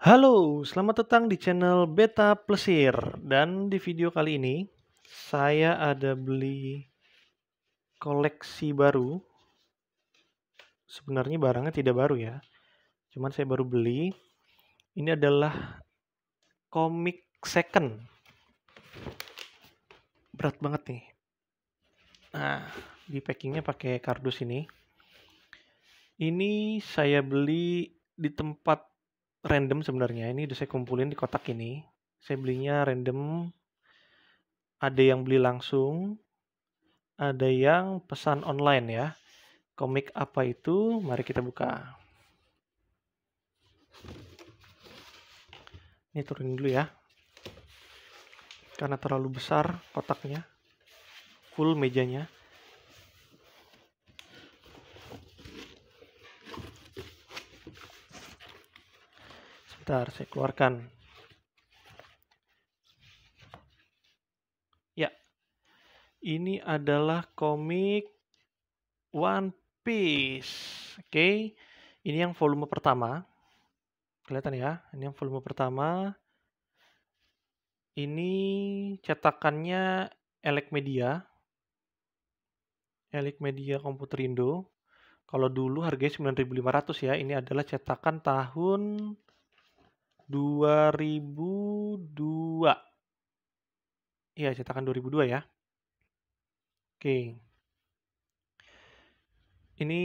Halo, selamat datang di channel Beta Plesir. Dan di video kali ini, saya ada beli koleksi baru. Sebenarnya barangnya tidak baru ya, cuman saya baru beli. Ini adalah komik second. Berat banget nih. Nah, di packingnya pakai kardus ini. Ini saya beli di tempat random sebenarnya. Ini udah saya kumpulin di kotak ini. Saya belinya random. Ada yang beli langsung, ada yang pesan online ya. Komik apa itu? Mari kita buka. Ini turunin dulu ya. Karena terlalu besar kotaknya. Full mejanya. Sebentar, saya keluarkan. Ya, ini adalah komik One Piece. Oke, ini yang volume pertama. Kelihatan ya, ini yang volume pertama. Ini cetakannya Elec Media. Elec Media Komputerindo. Kalau dulu harganya 9.500 ya. Ini adalah cetakan tahun 2002. Iya, cetakan 2002 ya. Oke. Ini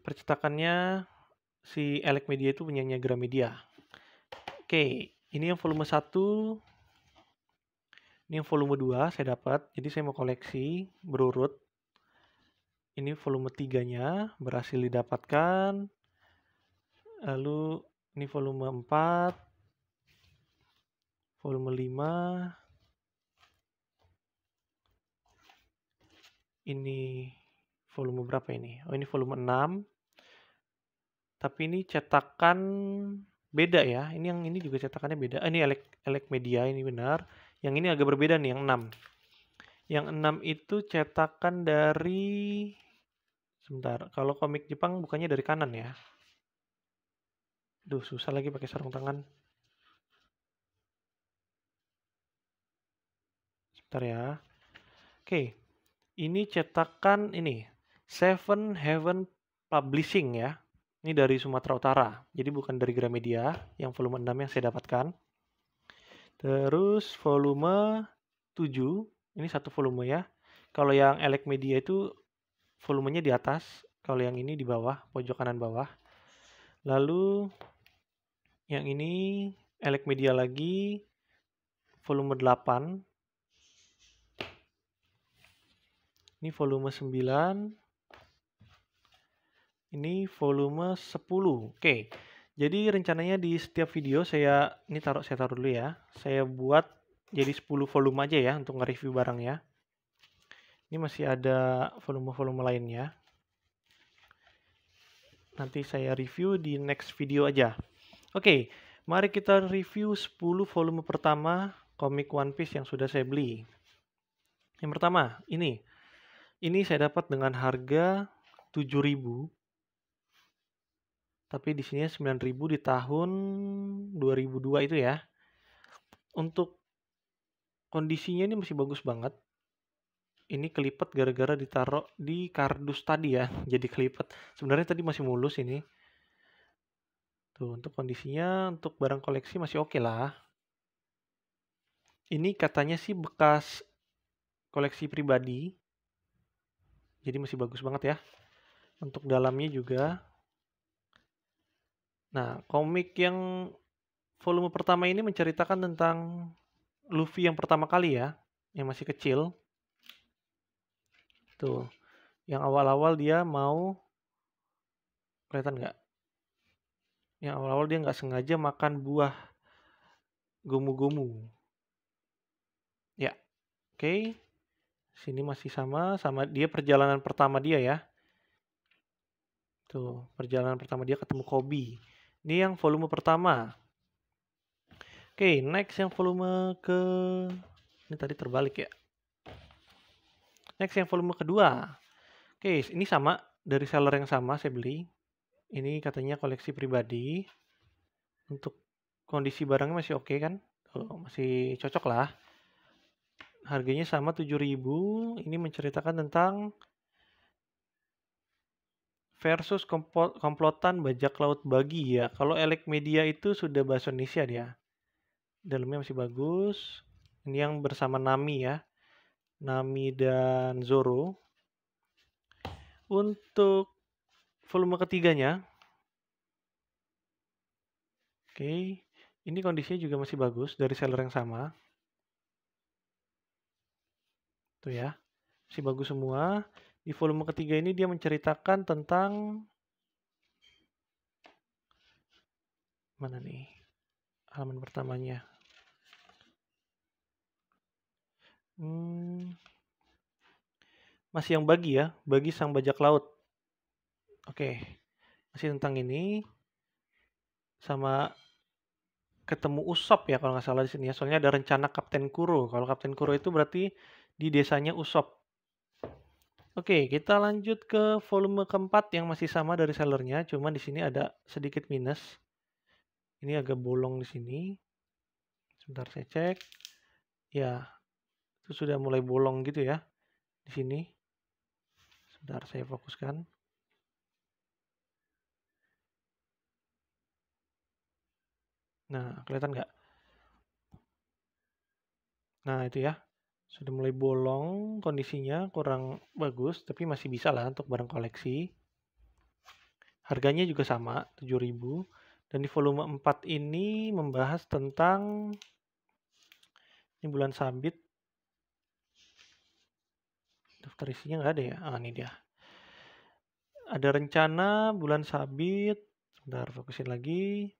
percetakannya si Elec Media itu punyanya Gramedia. Oke, ini yang volume 1. Ini yang volume 2 saya dapat. Jadi saya mau koleksi berurut. Ini volume 3-nya berhasil didapatkan. Lalu ini volume 4. Volume 5. Ini volume berapa ini? Oh, ini volume 6. Tapi ini cetakan beda ya. Ini yang ini juga cetakannya beda. Ini Elec Media ini benar. Yang ini agak berbeda nih, yang 6. Yang 6 itu cetakan dari sebentar. Kalau komik Jepang bukannya dari kanan ya. Duh, susah lagi pakai sarung tangan. Sebentar ya. Oke. Ini cetakan ini Seven Heaven Publishing ya. Ini dari Sumatera Utara. Jadi bukan dari Gramedia yang volume 6 yang saya dapatkan. Terus volume 7. Ini satu volume ya. Kalau yang Elec Media itu volumenya di atas. Kalau yang ini di bawah, pojok kanan bawah. Lalu yang ini Elec Media lagi volume 8. Ini volume 9. Ini volume 10. Oke. Jadi rencananya di setiap video saya taruh dulu ya. Saya buat jadi 10 volume aja ya untuk nge-review barangnya. Ini masih ada volume-volume lainnya. Nanti saya review di next video aja. Oke, mari kita review 10 volume pertama komik One Piece yang sudah saya beli. Yang pertama, ini. Ini saya dapat dengan harga 7.000. Tapi di sini 9.000 di tahun 2002 itu ya. Untuk kondisinya ini masih bagus banget. Ini kelipet gara-gara ditaruh di kardus tadi ya. Jadi kelipet. Sebenarnya tadi masih mulus ini. Tuh, untuk kondisinya untuk barang koleksi masih oke lah. Ini katanya sih bekas koleksi pribadi. Jadi masih bagus banget ya. Untuk dalamnya juga. Nah, komik yang volume pertama ini menceritakan tentang Luffy yang pertama kali ya, yang masih kecil. Tuh, yang awal-awal dia mau, kelihatan nggak? Yang awal-awal dia nggak sengaja makan buah gomu-gomu. Ya, oke. Sini masih sama dia perjalanan pertama dia ya. Tuh, perjalanan pertama dia ketemu Kobe. Ini yang volume pertama. Oke, next yang volume ke... Ini tadi terbalik ya. Next yang volume kedua. Oke, ini sama. Dari seller yang sama saya beli. Ini katanya koleksi pribadi. Untuk kondisi barangnya masih oke kan? Tuh, masih cocok lah. Harganya sama 7.000. Ini menceritakan tentang versus komplotan bajak laut bagi ya. Kalau Elek Media itu sudah bahasa Indonesia dia. Dalamnya masih bagus. Ini yang bersama Nami ya. Nami dan Zoro. Untuk volume ketiganya, oke, ini kondisinya juga masih bagus dari seller yang sama. Tuh ya, masih bagus semua. Di volume ketiga ini dia menceritakan tentang mana nih halaman pertamanya. Masih yang bagi ya, bagi sang bajak laut. Oke, masih tentang ini sama ketemu Usop ya kalau nggak salah di sini ya. Soalnya ada rencana Kapten Kuro. Kalau Kapten Kuro itu berarti di desanya Usop. Oke, kita lanjut ke volume keempat yang masih sama dari sellernya, cuman di sini ada sedikit minus. Ini agak bolong di sini. Sebentar saya cek. Ya, itu sudah mulai bolong gitu ya di sini. Sebentar saya fokuskan. Nah, kelihatan nggak? Nah, itu ya. Sudah mulai bolong, kondisinya kurang bagus, tapi masih bisa lah untuk barang koleksi. Harganya juga sama, 7.000. Dan di volume 4 ini membahas tentang ini bulan sabit. Daftar isinya nggak ada ya? Ah, ini dia. Ada rencana bulan sabit. Sebentar, fokusin lagi.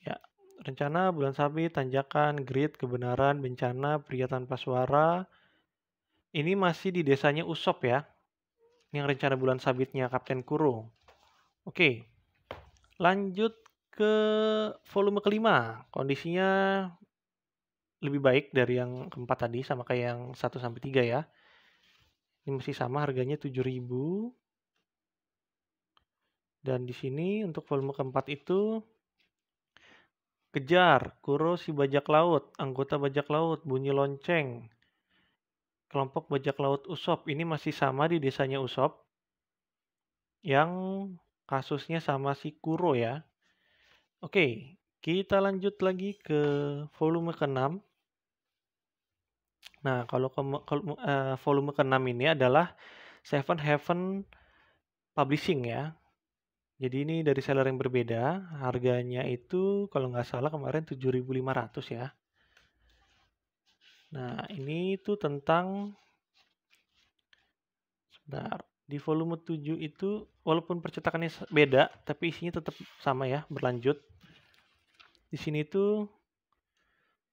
Ya, rencana bulan sabit, tanjakan, grid, kebenaran, bencana, pria tanpa suara. Ini masih di desanya Usop ya. Yang rencana bulan sabitnya Kapten Kuro. Oke, lanjut ke volume kelima. Kondisinya lebih baik dari yang keempat tadi, sama kayak yang 1-3 ya. Ini masih sama, harganya 7.000. Dan di sini untuk volume keempat itu Kejar, Kuro si bajak laut, anggota bajak laut, bunyi lonceng, kelompok bajak laut Usop. Ini masih sama di desanya Usop. Yang kasusnya sama si Kuro ya. Oke, kita lanjut lagi ke volume ke-6. Nah, kalau volume ke-6 ini adalah Seven Heaven Publishing ya. Jadi ini dari seller yang berbeda. Harganya itu kalau nggak salah kemarin 7.500 ya. Nah, ini tuh tentang sebentar. Di volume 7 itu walaupun percetakannya beda, tapi isinya tetap sama ya, berlanjut. Di sini tuh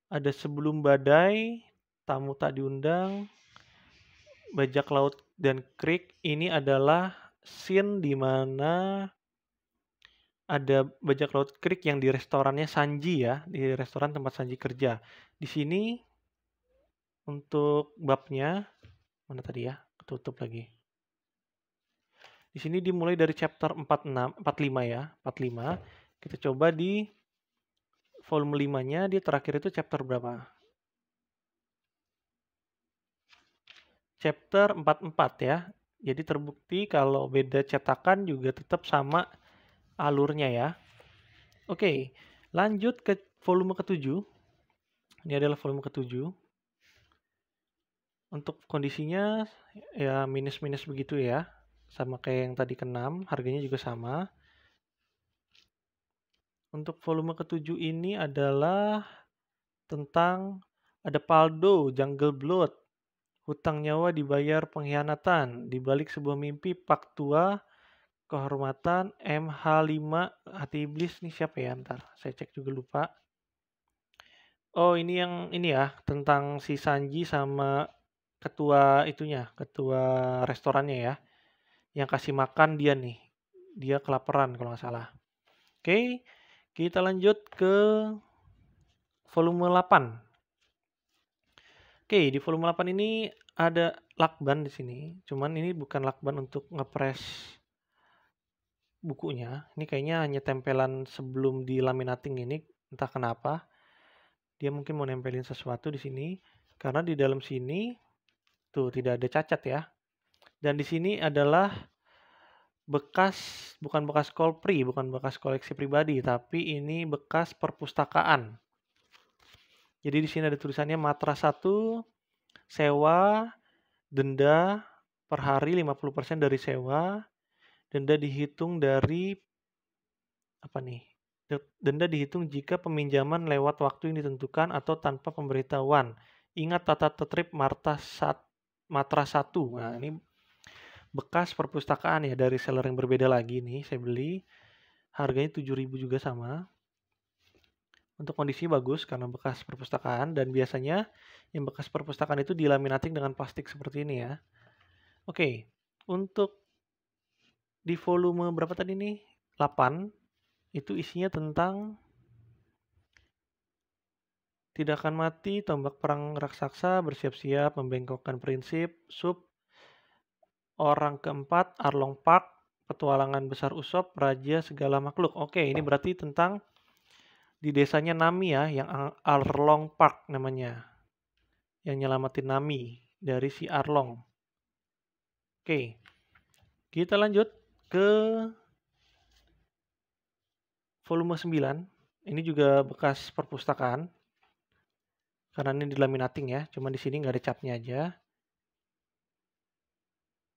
ada sebelum badai, tamu tak diundang, bajak laut dan krik. Ini adalah scene di mana ada bajak laut krik yang di restorannya Sanji ya, di restoran tempat Sanji kerja. Di sini untuk babnya mana tadi ya? Ketutup lagi. Di sini dimulai dari chapter 46, 45 ya, 45. Kita coba di volume 5-nya, dia terakhir itu chapter berapa? Chapter 44 ya. Jadi terbukti kalau beda cetakan juga tetap sama alurnya ya. Oke, lanjut ke volume ke-7. Ini adalah volume ke-7. Untuk kondisinya ya minus-minus begitu ya. Sama kayak yang tadi ke-6, harganya juga sama. Untuk volume ke-7 ini adalah tentang ada Paldo, Jungle Blood, hutang nyawa dibayar pengkhianatan, dibalik sebuah mimpi, Pak Tua, kehormatan, MH5, hati iblis. Nih siapa ya? Ntar saya cek juga lupa. Oh, ini yang ini ya, tentang si Sanji sama ketua itunya, ketua restorannya ya, yang kasih makan dia nih. Dia kelaparan kalau nggak salah. Oke, kita lanjut ke volume 8. Oke, di volume 8 ini ada lakban di sini. Cuman ini bukan lakban untuk ngepres bukunya. Ini kayaknya hanya tempelan sebelum di laminating ini. Entah kenapa. Dia mungkin mau nempelin sesuatu di sini. Karena di dalam sini tuh tidak ada cacat ya. Dan di sini adalah bukan bekas kolpri, bukan bekas koleksi pribadi, tapi ini bekas perpustakaan. Jadi di sini ada tulisannya matras 1, sewa, denda per hari 50% dari sewa, denda dihitung dari apa nih? Denda dihitung jika peminjaman lewat waktu yang ditentukan atau tanpa pemberitahuan. Ingat tata tertib matras 1. Nah, ini bekas perpustakaan ya, dari seller yang berbeda lagi nih. Saya beli harganya 7.000 juga sama. Untuk kondisi bagus karena bekas perpustakaan, dan biasanya yang bekas perpustakaan itu dilaminating dengan plastik seperti ini ya. Oke, untuk di volume berapa tadi nih? 8. Itu isinya tentang tidak akan mati, tombak perang raksasa, bersiap-siap, membengkokkan prinsip, sub, orang keempat, Arlong Park, petualangan besar Usop, raja segala makhluk. Oke, ini berarti tentang di desanya Nami ya, yang Arlong Park namanya. Yang nyelamatin Nami dari si Arlong. Oke, kita lanjut ke volume 9. Ini juga bekas perpustakaan. Karena ini dilaminating ya, cuma di sini nggak ada catnya aja.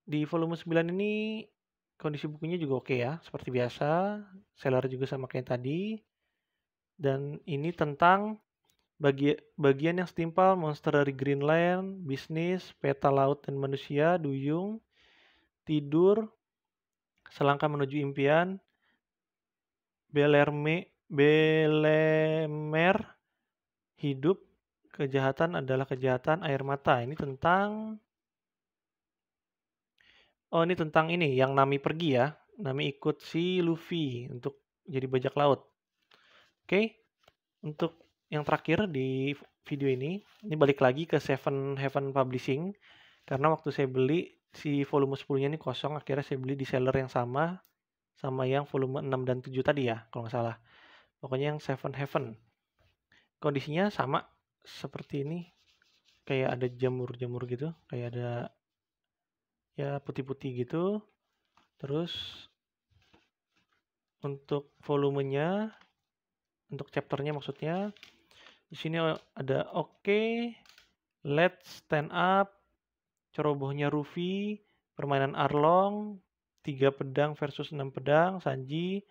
Di volume 9 ini kondisi bukunya juga oke ya, seperti biasa. Seller juga sama kayak tadi. Dan ini tentang bagian yang setimpal, monster dari Greenland, bisnis, peta laut dan manusia, duyung, tidur, selangkah menuju impian, Belemer, hidup, kejahatan adalah kejahatan, air mata. Ini tentang ini yang Nami pergi ya. Nami ikut si Luffy untuk jadi bajak laut. Oke, untuk yang terakhir di video ini balik lagi ke Seven Heaven Publishing. Karena waktu saya beli si volume 10-nya ini kosong, akhirnya saya beli di seller yang sama yang volume 6 dan 7 tadi ya, kalau nggak salah. Pokoknya yang Seven Heaven. Kondisinya sama seperti ini. Kayak ada jamur-jamur gitu, kayak ada ya putih-putih gitu. Terus untuk volumenya, untuk chapternya maksudnya, di sini ada oke, let's stand up, cerobohnya Ruffy, permainan Arlong, 3 pedang versus 6 pedang, Sanji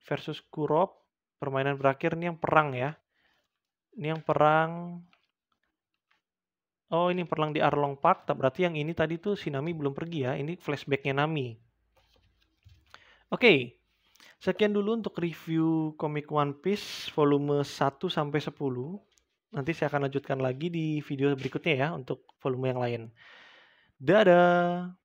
versus Kurop, permainan berakhir. Ini yang perang ya. Ini yang perang. Oh, ini perang di Arlong Park. Berarti yang ini tadi tuh si Nami belum pergi ya. Ini flashbacknya Nami. Oke. Sekian dulu untuk review komik One Piece volume 1 sampai 10. Nanti saya akan lanjutkan lagi di video berikutnya ya untuk volume yang lain. Dadah.